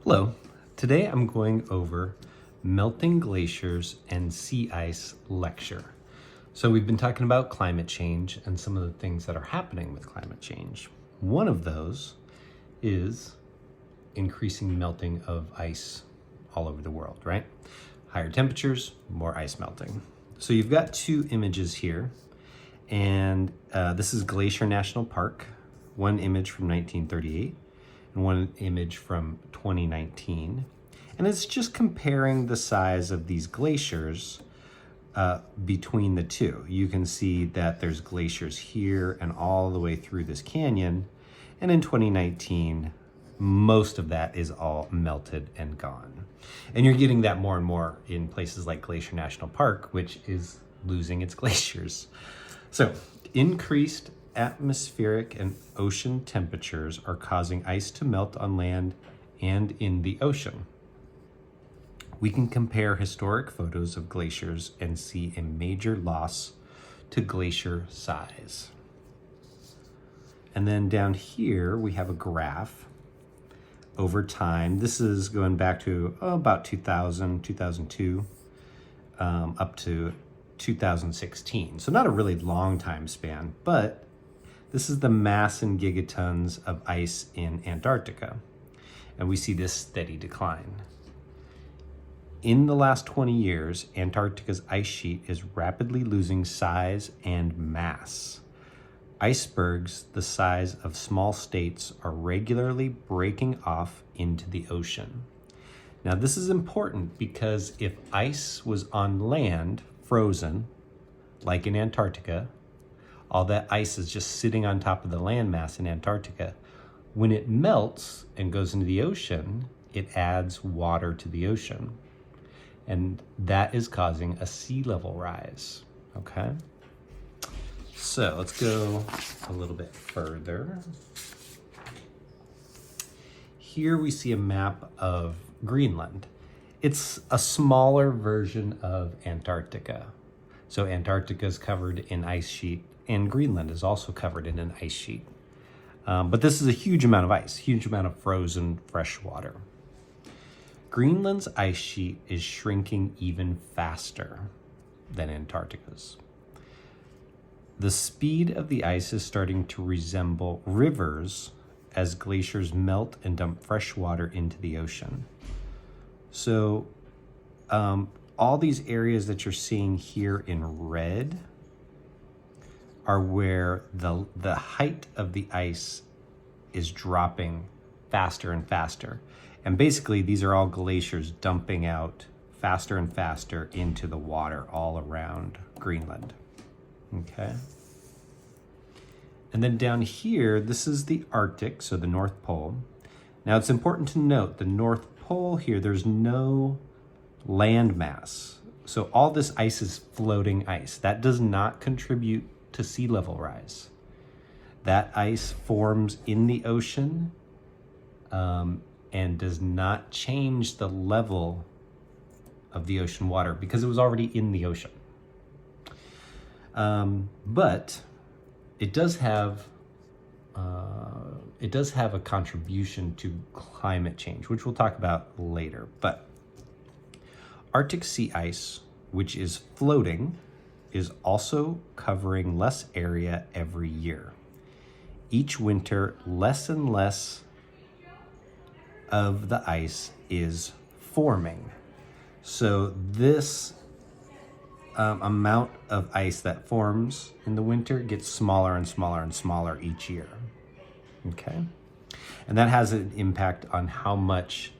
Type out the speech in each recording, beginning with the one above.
Hello, today I'm going over melting glaciers and sea ice lecture. So we've been talking about climate change and some of the things that are happening with climate change. One of those is increasing melting of ice all over the world, right? Higher temperatures, more ice melting. So you've got two images here, and this is Glacier National Park, one image from 1938 and one image from 2019. And it's just comparing the size of these glaciers between the two. You can see that there's glaciers here and all the way through this canyon. And in 2019, most of that is all melted and gone. And you're getting that more and more in places like Glacier National Park, which is losing its glaciers. So increased atmospheric and ocean temperatures are causing ice to melt on land and in the ocean. We can compare historic photos of glaciers and see a major loss to glacier size. And then down here, we have a graph over time. This is going back to about 2000, 2002, up to 2016. So not a really long time span, but this is the mass in gigatons of ice in Antarctica. And we see this steady decline. In the last 20 years, Antarctica's ice sheet is rapidly losing size and mass. Icebergs the size of small states are regularly breaking off into the ocean. Now, this is important because if ice was on land, frozen, like in Antarctica, all that ice is just sitting on top of the landmass in Antarctica. When it melts and goes into the ocean, it adds water to the ocean. And that is causing a sea level rise, okay? So let's go a little bit further. Here we see a map of Greenland. It's a smaller version of Antarctica. So Antarctica is covered in ice sheet, and Greenland is also covered in an ice sheet. But this is a huge amount of ice, huge amount of frozen fresh water. Greenland's ice sheet is shrinking even faster than Antarctica's. The speed of the ice is starting to resemble rivers as glaciers melt and dump fresh water into the ocean. So all these areas that you're seeing here in red are where the height of the ice is dropping faster and faster. And basically these are all glaciers dumping out faster and faster into the water all around Greenland. Okay. And then down here, this is the Arctic, so the North Pole. Now it's important to note the North Pole here, there's no land mass. So all this ice is floating ice. That does not contribute to sea level rise. That ice forms in the ocean and does not change the level of the ocean water because it was already in the ocean. But it does have a contribution to climate change, which we'll talk about later. But Arctic sea ice, which is floating, is also covering less area every year. Each winter, less and less of the ice is forming. So this amount of ice that forms in the winter gets smaller and smaller and smaller each year. Okay? And that has an impact on how much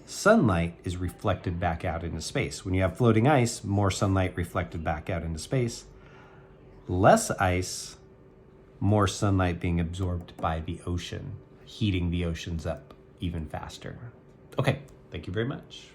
sunlight is reflected back out into space. When you have floating ice, more sunlight reflected back out into space. Less ice, more sunlight being absorbed by the ocean, heating the oceans up even faster. Okay, thank you very much.